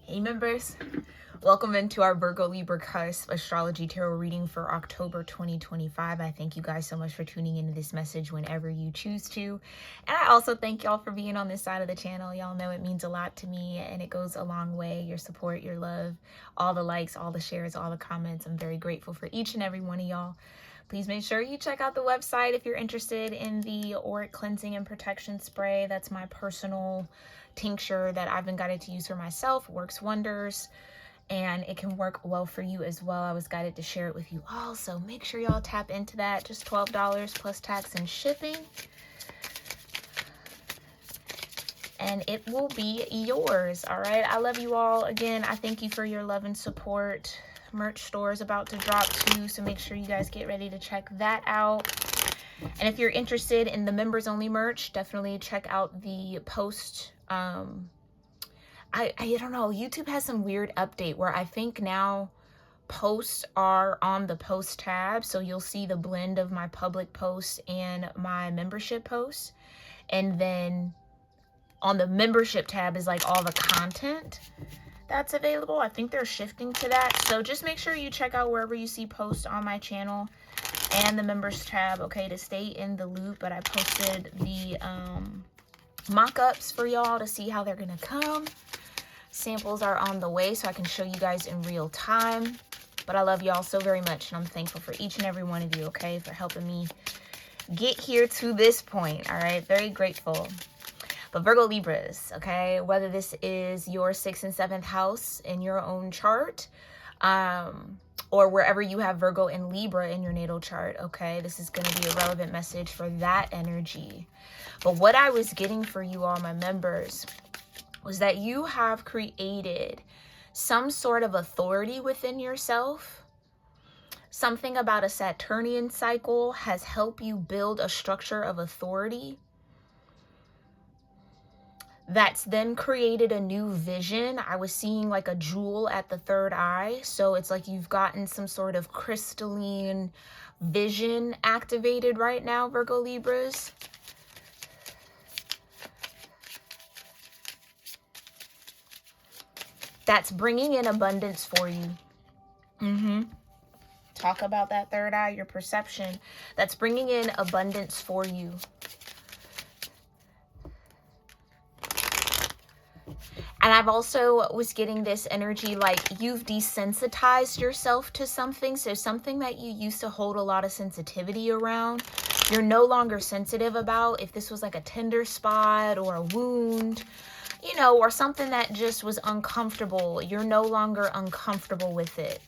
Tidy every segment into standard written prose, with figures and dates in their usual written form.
Hey members, welcome into our Virgo-Libra cusp astrology tarot reading for October 2025. I thank you guys so much for tuning into this message whenever you choose to. And I also thank y'all for being on this side of the channel. Y'all know it means a lot to me and it goes a long way. Your support, your love, all the likes, all the shares, all the comments. I'm very grateful for each and every one of y'all. Please make sure you check out the website if you're interested in the auric cleansing and protection spray. That's my personal tincture that I've been guided to use for myself. It works wonders and it can work well for you as well. I was guided to share it with you all, so make sure y'all tap into that. Just $12 plus tax and shipping, and it will be yours. All right, I love you all. Again, I thank you for your love and support. Merch store is about to drop too, so make sure you guys get ready to check that out. And if you're interested in the members only merch, definitely check out the post. I don't know, YouTube has some weird update where I think now posts are on the post tab, so you'll see the blend of my public posts and my membership posts, and then on the membership tab is like all the content that's available. I think they're shifting to that, so just make sure you check out wherever you see posts on my channel and the members tab, okay, to stay in the loop. But I posted the mock-ups for y'all to see how they're gonna come. Samples are on the way so I can show you guys in real time. But I love y'all so very much, and I'm thankful for each and every one of you, okay, for helping me get here to this point. All right, very grateful. But Virgo Libras, okay, whether this is your 6th and 7th house in your own chart, or wherever you have Virgo and Libra in your natal chart, okay, this is going to be a relevant message for that energy. But what I was getting for you all, my members, was that you have created some sort of authority within yourself. Something about a Saturnian cycle has helped you build a structure of authority that's then created a new vision. I was seeing like a jewel at the third eye. So it's like you've gotten some sort of crystalline vision activated right now, Virgo Libras. That's bringing in abundance for you. Talk about that third eye, your perception. That's bringing in abundance for you. And I've also was getting this energy like you've desensitized yourself to something. So something that you used to hold a lot of sensitivity around, you're no longer sensitive about. If this was like a tender spot or a wound, you know, or something that just was uncomfortable, you're no longer uncomfortable with it,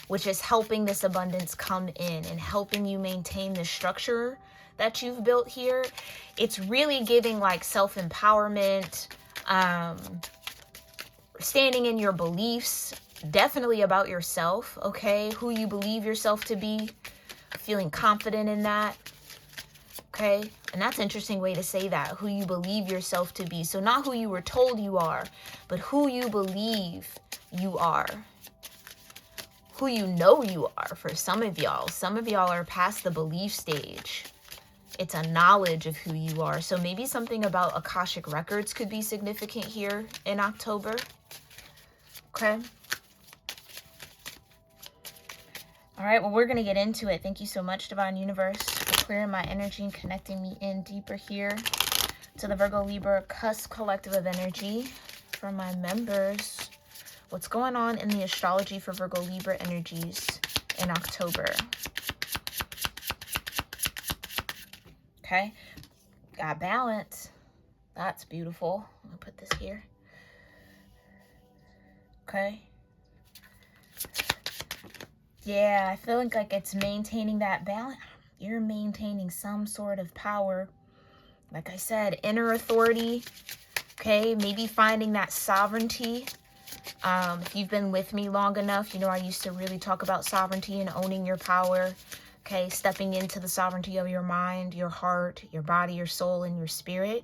which is helping this abundance come in and helping you maintain the structure that you've built here. It's really giving like self-empowerment, standing in your beliefs, definitely about yourself, okay? Who you believe yourself to be, feeling confident in that, okay? And that's an interesting way to say that, who you believe yourself to be. So not who you were told you are, but who you believe you are. Who you know you are for some of y'all. Some of y'all are past the belief stage. It's a knowledge of who you are. So maybe something about Akashic records could be significant here in October. Okay. All right, well, we're going to get into it. Thank you so much, Divine Universe, for clearing my energy and connecting me in deeper here to the Virgo Libra cusp collective of energy for my members. What's going on in the astrology for Virgo Libra energies in October? Okay, got balance. That's beautiful. I'm gonna put this here. Okay. Yeah, I feel like it's maintaining that balance. You're maintaining some sort of power. Like I said, inner authority. Okay, maybe finding that sovereignty. If you've been with me long enough, you know I used to really talk about sovereignty and owning your power. Okay, stepping into the sovereignty of your mind, your heart, your body, your soul, and your spirit.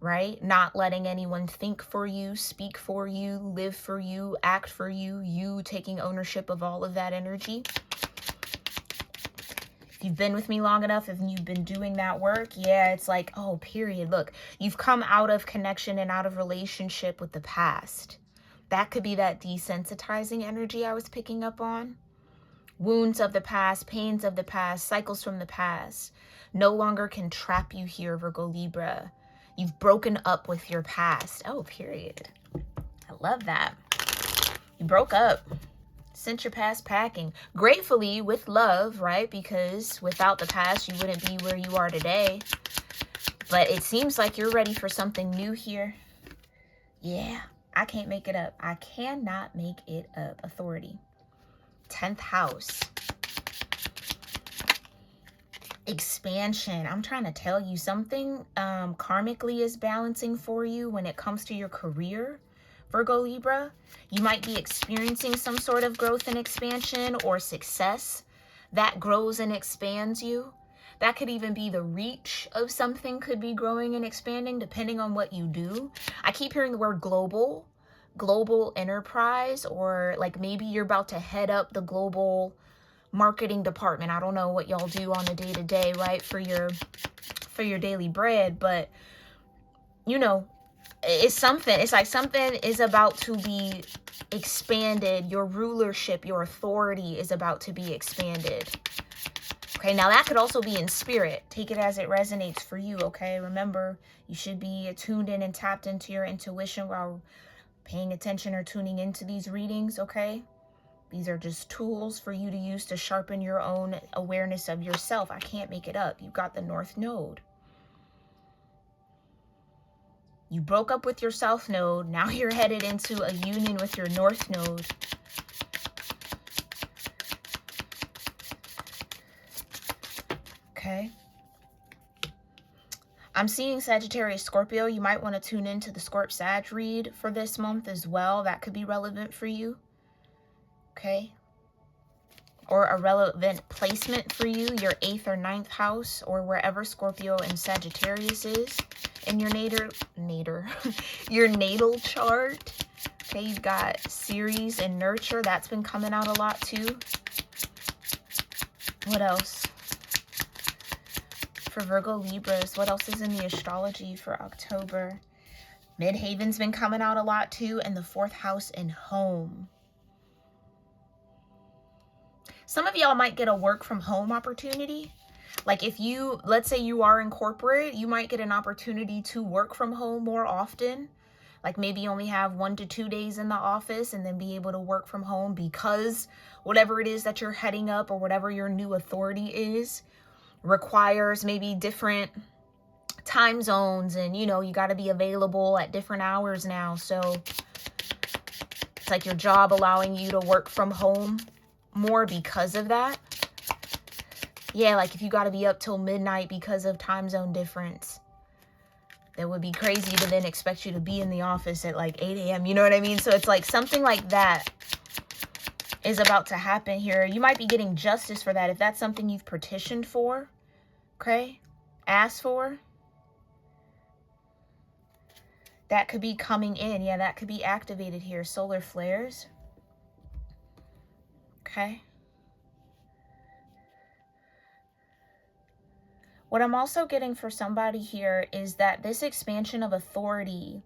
Right? Not letting anyone think for you, speak for you, live for you, act for you. You taking ownership of all of that energy. If you've been with me long enough, if you've been doing that work, yeah, it's like, oh, period. Look, you've come out of connection and out of relationship with the past. That could be that desensitizing energy I was picking up on. Wounds of the past, pains of the past, cycles from the past no longer can trap you here, Virgo Libra. You've broken up with your past. Oh, period. I love that. You broke up. Sent your past packing. Gratefully, with love, right? Because without the past, you wouldn't be where you are today. But it seems like you're ready for something new here. Yeah, I can't make it up. I cannot make it up. Authority. 10th house. Expansion. I'm trying to tell you something karmically is balancing for you when it comes to your career, Virgo Libra. You might be experiencing some sort of growth and expansion or success that grows and expands you. That could even be the reach of something could be growing and expanding depending on what you do. I keep hearing the word global enterprise, or like maybe you're about to head up the global marketing department. I don't know what y'all do on the day-to-day, right, for your daily bread, but you know, it's something. It's like something is about to be expanded. Your rulership, your authority is about to be expanded. Okay, now that could also be in spirit. Take it as it resonates for you, okay? Remember, you should be tuned in and tapped into your intuition while paying attention or tuning into these readings, okay? These are just tools for you to use to sharpen your own awareness of yourself. I can't make it up. You've got the North Node. You broke up with your South Node. Now you're headed into a union with your North Node. Okay. I'm seeing Sagittarius, Scorpio. You might want to tune into the Scorp-Sag read for this month as well. That could be relevant for you. Okay. Or a relevant placement for you, your 8th or 9th house, or wherever Scorpio and Sagittarius is in your your natal chart. Okay, you've got Ceres and Nurture. That's been coming out a lot too. What else? For Virgo Libras, what else is in the astrology for October? Midhaven's been coming out a lot too, and the 4th house and home. Some of y'all might get a work from home opportunity. Like if you, let's say you are in corporate, you might get an opportunity to work from home more often. Like maybe you only have 1 to 2 days in the office and then be able to work from home because whatever it is that you're heading up or whatever your new authority is requires maybe different time zones, and you know, you got to be available at different hours now. So it's like your job allowing you to work from home more because of that. Yeah, like if you got to be up till midnight because of time zone difference, that would be crazy to then expect you to be in the office at like 8 a.m. You know what I mean? So it's like something like that is about to happen here. You might be getting justice for that if that's something you've petitioned for, okay? Asked for. That could be coming in. Yeah, that could be activated here. Solar flares. Okay. What I'm also getting for somebody here is that this expansion of authority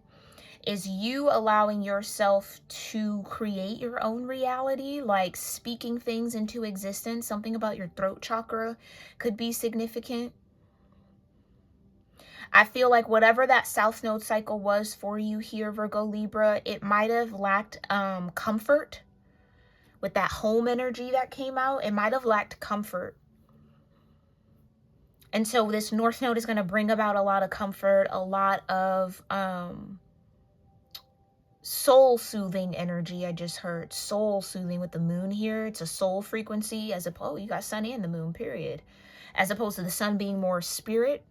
is you allowing yourself to create your own reality, like speaking things into existence. Something about your throat chakra could be significant. I feel like whatever that South Node cycle was for you here, Virgo Libra, it might have lacked comfort with that home energy that came out. It might have lacked comfort. And so this North Node is going to bring about a lot of comfort, a lot of soul-soothing energy. I just heard soul-soothing with the moon here. It's a soul frequency as opposed, oh, you got sun and the moon, period. As opposed to the sun being more spirit.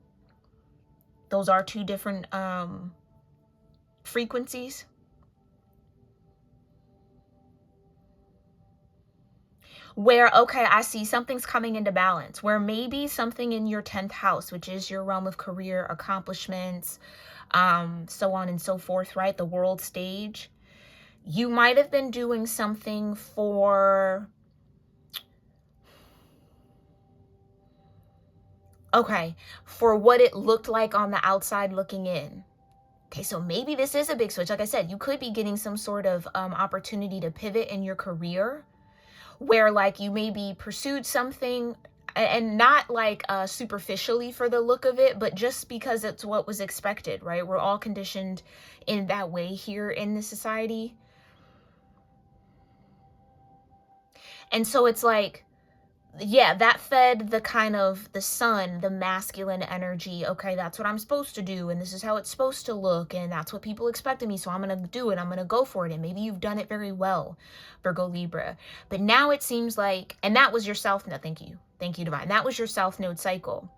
Those are two different frequencies. Where, okay, I see something's coming into balance. Where maybe something in your 10th house, which is your realm of career, accomplishments, so on and so forth, right? The world stage. You might have been doing something for... okay, for what it looked like on the outside looking in. Okay, so maybe this is a big switch. Like I said, you could be getting some sort of opportunity to pivot in your career, where like you maybe pursued something, and not like superficially for the look of it, but just because it's what was expected, right? We're all conditioned in that way here in this society. And so it's like, yeah, that fed the kind of the sun, the masculine energy. Okay, that's what I'm supposed to do, and this is how it's supposed to look, and that's what people expect of me, so I'm gonna do it, I'm gonna go for it. And maybe you've done it very well, Virgo Libra, but now it seems like, and that was your south node. Thank you, divine. That was your south node cycle.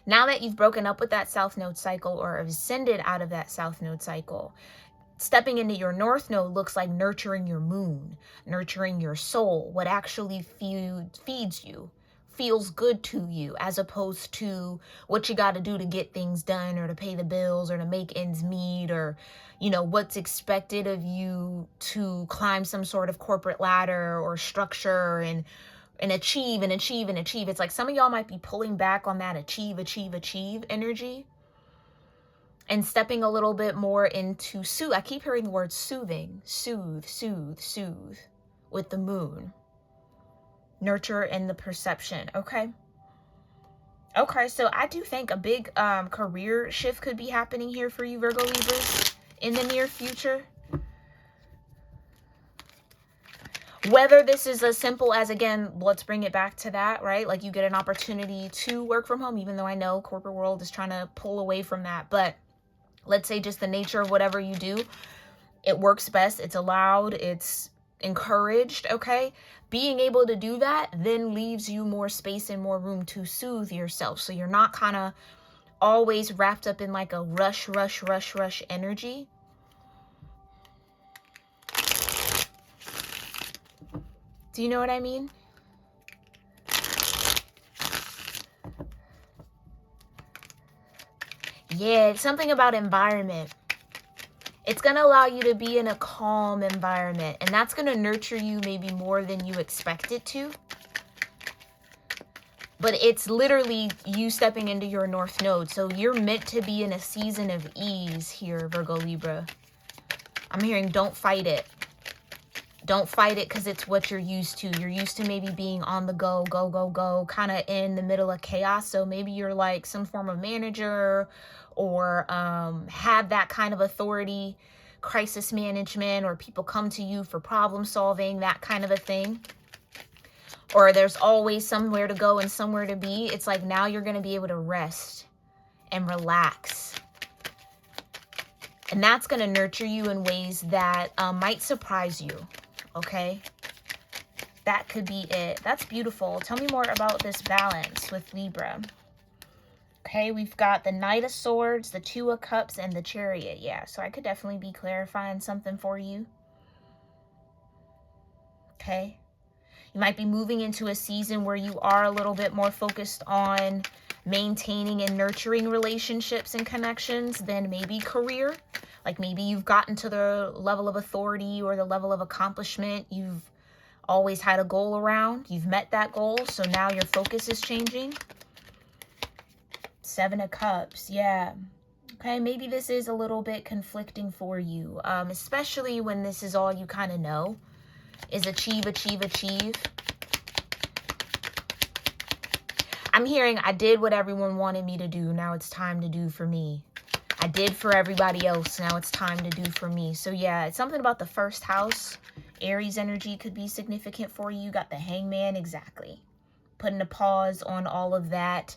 Now that you've broken up with that south node cycle, or ascended out of that south node cycle, stepping into your north node looks like nurturing your moon, nurturing your soul, what actually feeds you, feels good to you, as opposed to what you got to do to get things done, or to pay the bills, or to make ends meet, or, you know, what's expected of you to climb some sort of corporate ladder or structure and achieve and achieve and achieve. It's like some of y'all might be pulling back on that achieve energy, and stepping a little bit more into soothe. I keep hearing the word soothing, soothe, with the moon. Nurture and the perception, okay? Okay, so I do think a big career shift could be happening here for you, Virgo Libras, in the near future. Whether this is as simple as, again, let's bring it back to that, right? Like you get an opportunity to work from home, even though I know corporate world is trying to pull away from that, but let's say just the nature of whatever you do, it works best, it's allowed, it's encouraged, okay? Being able to do that then leaves you more space and more room to soothe yourself. So you're not kind of always wrapped up in like a rush energy. Do you know what I mean? Yeah, it's something about environment. It's going to allow you to be in a calm environment, and that's going to nurture you maybe more than you expect it to. But it's literally you stepping into your north node. So you're meant to be in a season of ease here, Virgo Libra. I'm hearing don't fight it. Don't fight it because it's what you're used to. You're used to maybe being on the go, kind of in the middle of chaos. So maybe you're like some form of manager, or have that kind of authority, crisis management, or people come to you for problem solving, that kind of a thing. Or there's always somewhere to go and somewhere to be. It's like now you're going to be able to rest and relax. And that's going to nurture you in ways that might surprise you. Okay, that could be it. That's beautiful. Tell me more about this balance with Libra. Okay, we've got the Knight of Swords, the Two of Cups, and the Chariot. Yeah, so I could definitely be clarifying something for you. Okay, you might be moving into a season where you are a little bit more focused on maintaining and nurturing relationships and connections than maybe career. Like maybe you've gotten to the level of authority or the level of accomplishment you've always had a goal around. You've met that goal, so now your focus is changing. Seven of Cups, yeah. Okay, maybe this is a little bit conflicting for you, especially when this is all you kind of know, is achieve. I'm hearing I did what everyone wanted me to do. Now it's time to do for me. I did for everybody else. Now it's time to do for me. So yeah, it's something about the first house. Aries energy could be significant for you. You got the Hangman, exactly. Putting a pause on all of that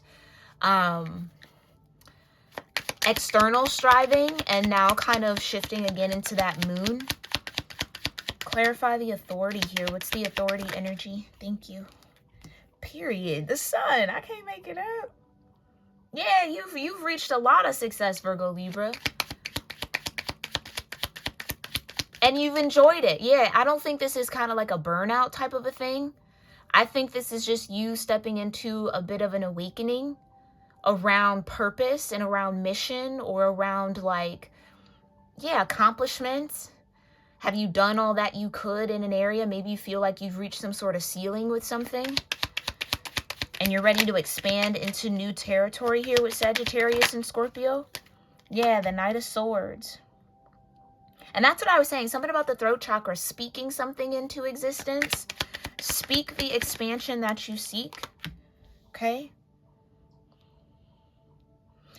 external striving, and now kind of shifting again into that moon. Clarify the authority here. What's the authority energy? Thank you. Period. The sun. I can't make it up. Yeah, you've reached a lot of success, Virgo Libra. And you've enjoyed it. Yeah, I don't think this is kind of like a burnout type of a thing. I think this is just you stepping into a bit of an awakening around purpose and around mission, or around like, yeah, accomplishments. Have you done all that you could in an area? Maybe you feel like you've reached some sort of ceiling with something, and you're ready to expand into new territory here with Sagittarius and Scorpio. Yeah, the Knight of Swords. And that's what I was saying. Something about the throat chakra, speaking something into existence. Speak the expansion that you seek. Okay?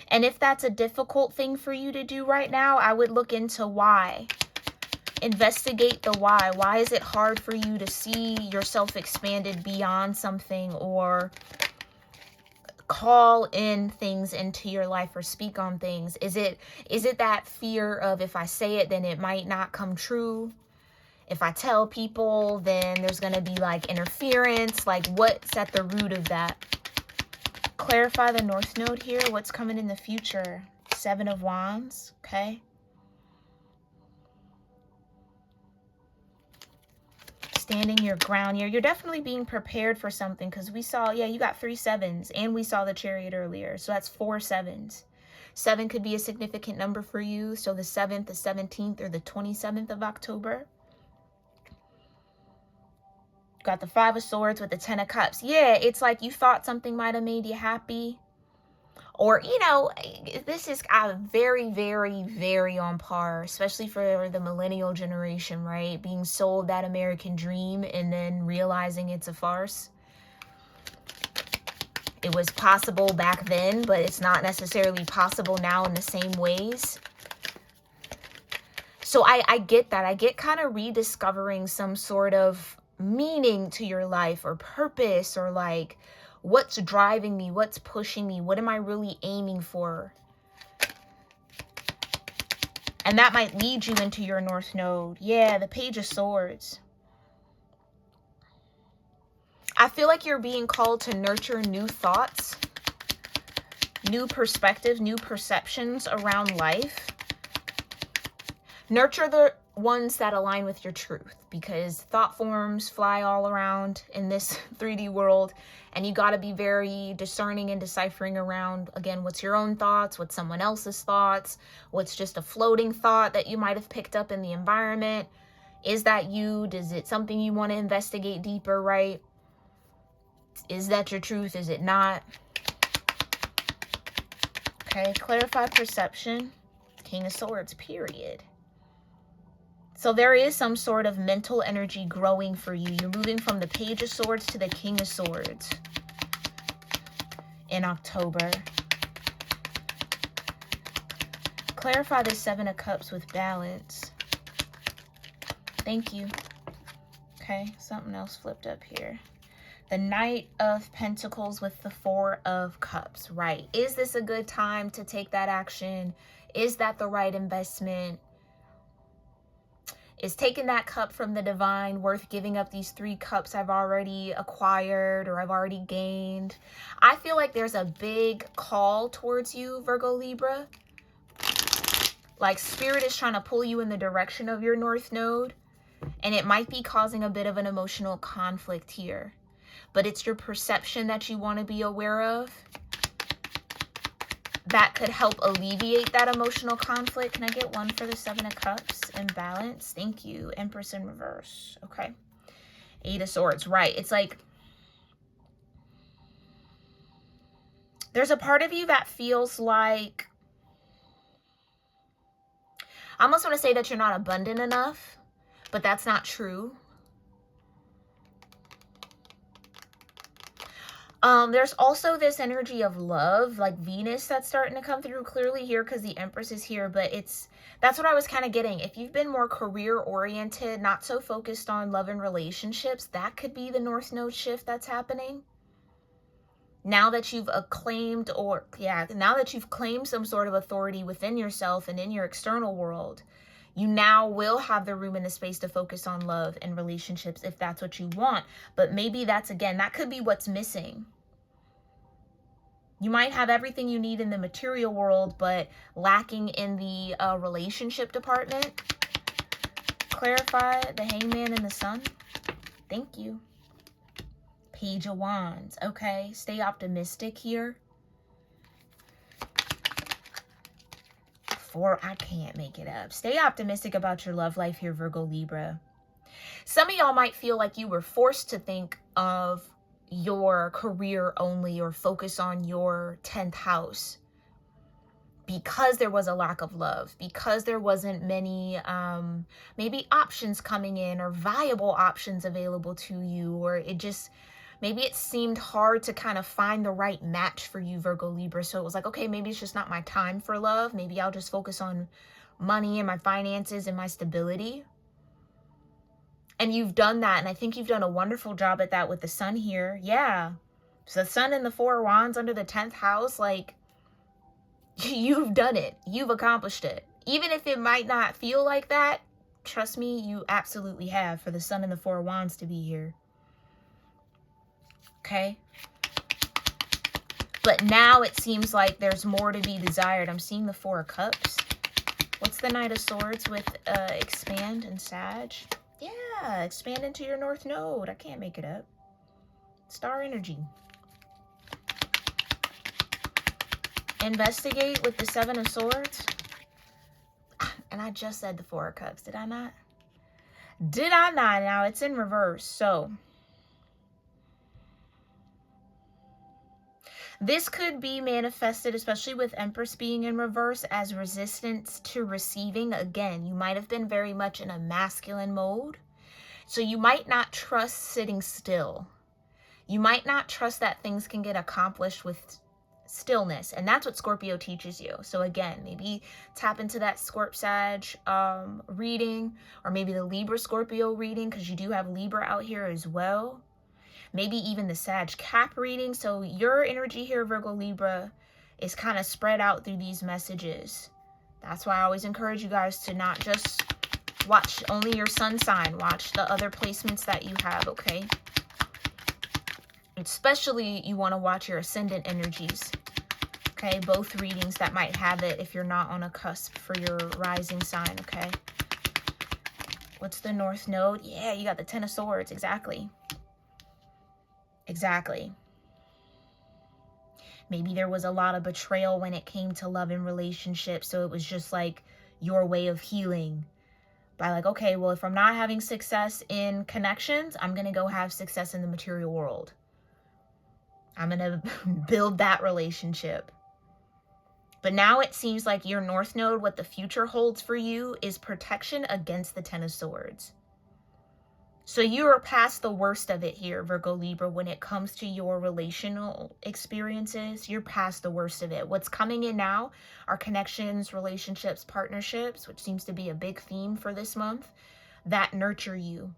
And if that's a difficult thing for you to do right now, I would look into why. Investigate the why. Why is it hard for you to see yourself expanded beyond something, or call in things into your life or speak on things? Is it that fear of, if I say it, then it might not come true? If I tell people, then there's going to be like interference. Like, what's at the root of that? Clarify the North Node here. What's coming in the future? Seven of Wands. Okay. Standing your ground here. You're definitely being prepared for something, because we saw, yeah, you got 3 sevens, and we saw the Chariot earlier. So that's 4 sevens. 7 could be a significant number for you. So the 7th, the 17th, or the 27th of October. Got the 5 of Swords with the 10 of Cups. Yeah, it's like you thought something might have made you happy. Or, you know, this is very, very, very on par, especially for the millennial generation, right? Being sold that American dream and then realizing it's a farce. It was possible back then, but it's not necessarily possible now in the same ways. So I get that. I get kind of rediscovering some sort of meaning to your life, or purpose, or like, what's driving me? What's pushing me? What am I really aiming for? And that might lead you into your North Node. Yeah, the Page of Swords. I feel like you're being called to nurture new thoughts, new perspectives, new perceptions around life. Nurture the ones that align with your truth, because thought forms fly all around in this 3D world, and you got to be very discerning and deciphering around, again, what's your own thoughts, what's someone else's thoughts, what's just a floating thought that you might have picked up in the environment. Is that you? Is it something you want to investigate deeper, right? Is that your truth? Is it not? Okay, clarify perception. King of Swords, period. So there is some sort of mental energy growing for you. You're moving from the Page of Swords to the King of Swords in October. Clarify the 7 of Cups with balance. Thank you. Okay, something else flipped up here. The Knight of Pentacles with the 4 of Cups, right? Is this a good time to take that action? Is that the right investment? Is taking that cup from the divine worth giving up these 3 cups I've already acquired or I've already gained? I feel like there's a big call towards you, Virgo-Libra. Like Spirit is trying to pull you in the direction of your North Node, and it might be causing a bit of an emotional conflict here. But it's your perception that you want to be aware of that could help alleviate that emotional conflict. Can I get one for the 7 of Cups in balance? Thank you. Empress in reverse. Okay. 8 of Swords. Right. It's like there's a part of you that feels like, I almost want to say that you're not abundant enough, but that's not true. There's also this energy of love, like Venus, that's starting to come through clearly here because the Empress is here, but that's what I was kind of getting. If you've been more career oriented, not so focused on love and relationships, that could be the North Node shift that's happening. Now that you've acclaimed, now that you've claimed some sort of authority within yourself and in your external world, you now will have the room and the space to focus on love and relationships if that's what you want. But maybe that's, again, that could be what's missing. You might have everything you need in the material world, but lacking in the relationship department. Clarify the Hangman and the Sun. Thank you. Page of Wands. Okay, stay optimistic here. I can't make it up. Stay optimistic about your love life here, Virgo Libra. Some of y'all might feel like you were forced to think of your career only or focus on your 10th house because there was a lack of love, because there wasn't many maybe options coming in or viable options available to you, or it just, maybe it seemed hard to kind of find the right match for you, Virgo Libra. So it was like, okay, maybe it's just not my time for love. Maybe I'll just focus on money and my finances and my stability. And you've done that, and I think you've done a wonderful job at that with the sun here. Yeah. So the sun in the 4 of Wands under the 10th house, like, you've done it. You've accomplished it. Even if it might not feel like that, trust me, you absolutely have, for the sun in the 4 of Wands to be here. Okay? But now it seems like there's more to be desired. I'm seeing the 4 of Cups. What's the Knight of Swords with expand and Sag? Yeah, expand into your North Node. I can't make it up. Star energy. Investigate with the 7 of Swords. And I just said the 4 of Cups. Did I not? Did I not? Now it's in reverse. So this could be manifested, especially with Empress being in reverse, as resistance to receiving. Again, you might have been very much in a masculine mode. So you might not trust sitting still. You might not trust that things can get accomplished with stillness. And that's what Scorpio teaches you. So again, maybe tap into that Scorp Sag reading, or maybe the Libra Scorpio reading, because you do have Libra out here as well. Maybe even the Sag Cap reading. So your energy here, Virgo Libra, is kind of spread out through these messages. That's why I always encourage you guys to not just watch only your sun sign. Watch the other placements that you have, okay? Especially you want to watch your ascendant energies. Okay, both readings that might have it if you're not on a cusp for your rising sign, okay? What's the North Node? Yeah, you got the 10 of Swords, exactly. Exactly. Maybe there was a lot of betrayal when it came to love and relationships, so it was just like your way of healing. By like, okay, well, if I'm not having success in connections, I'm going to go have success in the material world. I'm going to build that relationship. But now it seems like your North Node, what the future holds for you, is protection against the 10 of Swords. So you are past the worst of it here, Virgo Libra, when it comes to your relational experiences. You're past the worst of it. What's coming in now are connections, relationships, partnerships, which seems to be a big theme for this month, that nurture you.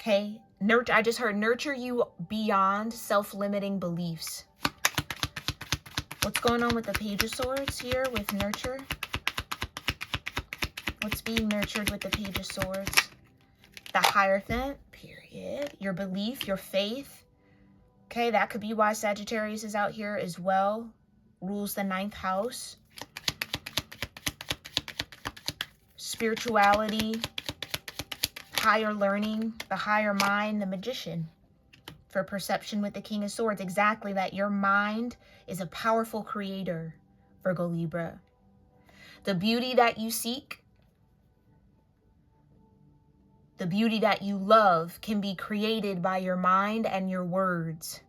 Okay? I just heard nurture you beyond self-limiting beliefs. What's going on with the Page of Swords here with nurture? What's being nurtured with the Page of Swords? The Hierophant, period. Your belief, your faith. Okay, that could be why Sagittarius is out here as well. Rules the 9th house. Spirituality. Higher learning. The higher mind, the Magician. For perception with the King of Swords. Exactly that. Your mind is a powerful creator, Virgo Libra. The beauty that you seek, the beauty that you love, can be created by your mind and your words.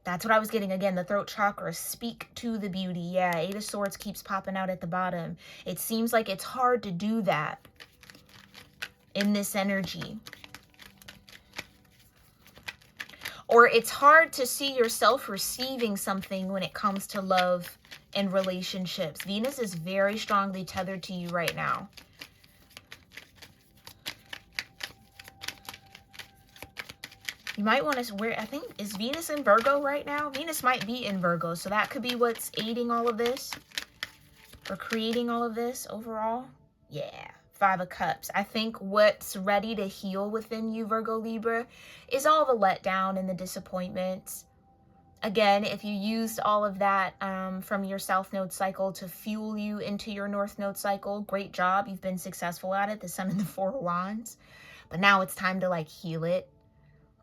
That's what I was getting. Again, the throat chakra. Speak to the beauty. Yeah, 8 of Swords keeps popping out at the bottom. It seems like it's hard to do that in this energy. Or it's hard to see yourself receiving something when it comes to love and relationships. Venus is very strongly tethered to you right now. You might want to wear, I think, is Venus in Virgo right now? Venus might be in Virgo, so that could be what's aiding all of this or creating all of this overall. Yeah, 5 of Cups. I think what's ready to heal within you, Virgo Libra, is all the letdown and the disappointments. Again, if you used all of that from your South Node cycle to fuel you into your North Node cycle, great job. You've been successful at it. The Sun and the 4 of Wands. But now it's time to like heal it.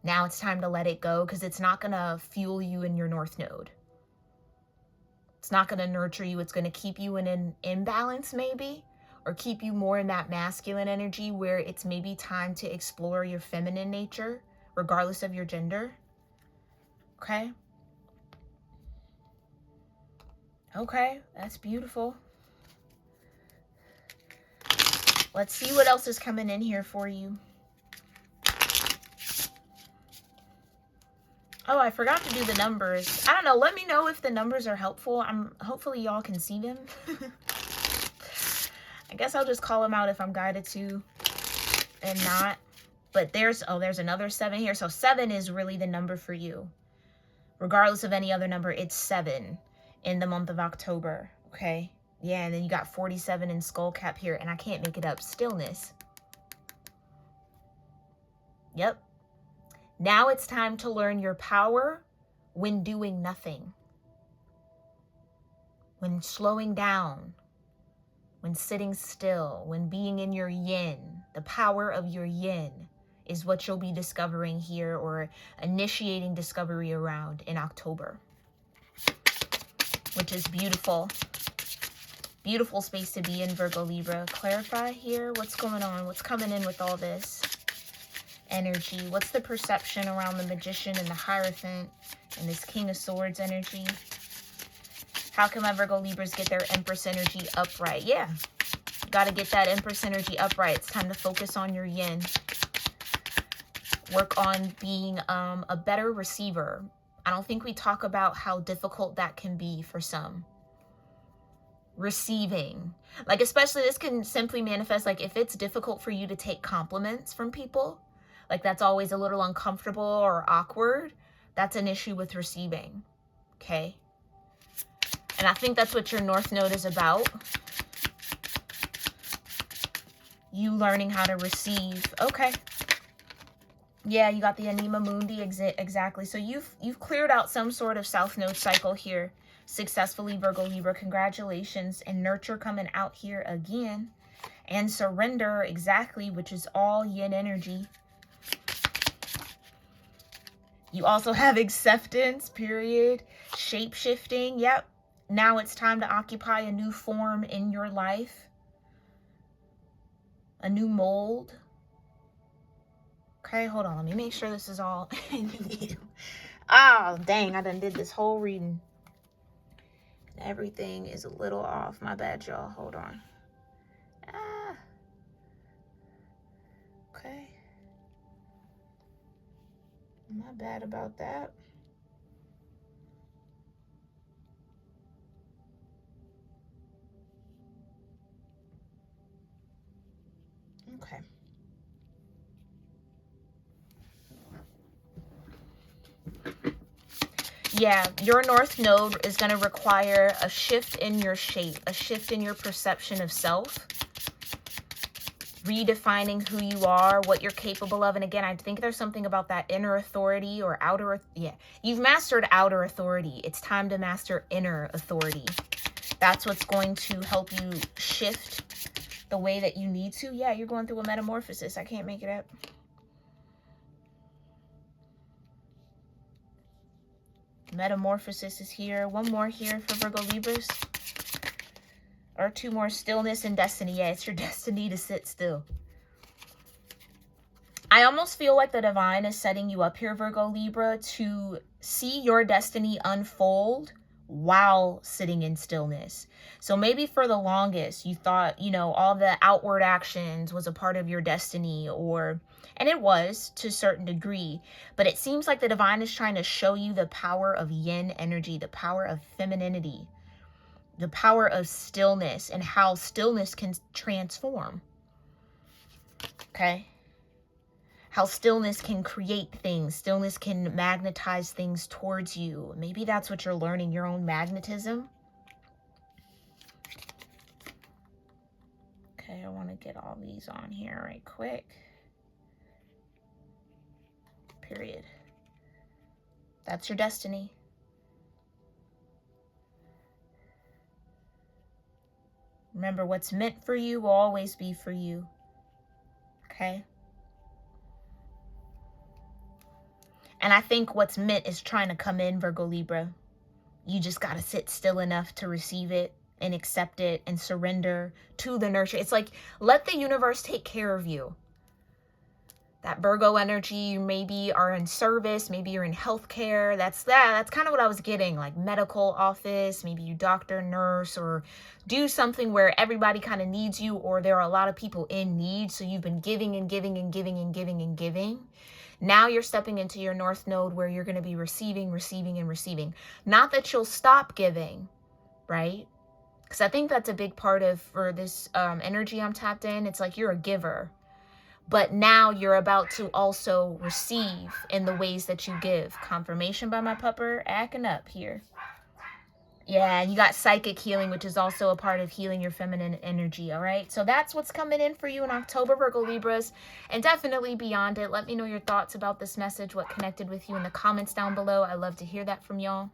Now it's time to let it go, because it's not going to fuel you in your North Node. It's not going to nurture you. It's going to keep you in an imbalance maybe, or keep you more in that masculine energy where it's maybe time to explore your feminine nature, regardless of your gender. Okay? Okay, that's beautiful. Let's see what else is coming in here for you. Oh, I forgot to do the numbers. I don't know. Let me know if the numbers are helpful. Hopefully y'all can see them. I guess I'll just call them out if I'm guided to and not. But there's another 7 here. So 7 is really the number for you. Regardless of any other number, it's 7 in the month of October. Okay. Yeah, and then you got 47 in skull cap here, and I can't make it up. Stillness. Yep. Now it's time to learn your power when doing nothing. When slowing down. When sitting still. When being in your yin. The power of your yin is what you'll be discovering here, or initiating discovery around in October. Which is beautiful. Beautiful space to be in, Virgo Libra. Clarify here what's going on. What's coming in with all this energy? What's the perception around the Magician and the Hierophant and this King of Swords energy? How can my Virgo Libras get their Empress energy upright? Yeah, got to get that Empress energy upright. It's time to focus on your yin. Work on being a better receiver. I don't think we talk about how difficult that can be for some. Receiving, like, especially this can simply manifest like if it's difficult for you to take compliments from people, like that's always a little uncomfortable or awkward, that's an issue with receiving. Okay, and I think that's what your North Node is about. You learning how to receive. Okay, yeah, you got the Anima Mundi exactly. So you've cleared out some sort of South Node cycle here successfully, Virgo Libra. Congratulations. And nurture coming out here again. And surrender, exactly, which is all yin energy. You also have acceptance, period. Shape-shifting. Yep. Now it's time to occupy a new form in your life. A new mold. Okay, hold on. Let me make sure this is all in you. Oh, dang. I done did this whole reading. Everything is a little off. My bad, y'all. Hold on. Okay. Not bad about that. Okay. Yeah, your North Node is going to require a shift in your shape, a shift in your perception of self, redefining who you are, what you're capable of. And again, I think there's something about that inner authority or outer. Yeah, you've mastered outer authority. It's time to master inner authority. That's what's going to help you shift the way that you need to. Yeah, you're going through a metamorphosis. I can't make it up. Metamorphosis is here. One more here for Virgo Libras. Or 2 more. Stillness and destiny. Yeah, it's your destiny to sit still. I almost feel like the divine is setting you up here, Virgo Libra, to see your destiny unfold while sitting in stillness. So maybe for the longest you thought, you know, all the outward actions was a part of your destiny, and it was to a certain degree, but it seems like the divine is trying to show you the power of yin energy, the power of femininity, the power of stillness, and how stillness can transform. Okay? How stillness can create things. Stillness can magnetize things towards you. Maybe that's what you're learning, your own magnetism. Okay, I want to get all these on here right quick. Period. That's your destiny. Remember, what's meant for you will always be for you. Okay? And I think what's meant is trying to come in, Virgo Libra. You just got to sit still enough to receive it and accept it and surrender to the nurture. It's like, let the universe take care of you. that Virgo energy. You maybe are in service, maybe you're in healthcare. That's kind of what I was getting, like medical office, maybe you doctor, nurse, or do something where everybody kind of needs you, or there are a lot of people in need. So you've been giving and giving and giving and giving and giving. Now you're stepping into your North Node where you're going to be receiving, receiving, and receiving. Not that you'll stop giving, right? Because I think that's a big part of, for this energy I'm tapped in, it's like you're a giver. But now you're about to also receive in the ways that you give. Confirmation by my pupper acting up here. Yeah, you got psychic healing, which is also a part of healing your feminine energy, all right? So that's what's coming in for you in October, Virgo Libras, and definitely beyond it. Let me know your thoughts about this message, what connected with you in the comments down below. I love to hear that from y'all.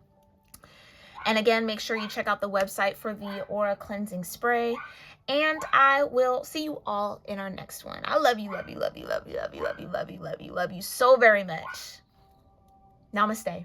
And again, make sure you check out the website for the Aura Cleansing Spray. And I will see you all in our next one. I love you, love you, love you, love you, love you, love you, love you, love you, love you so very much. Namaste.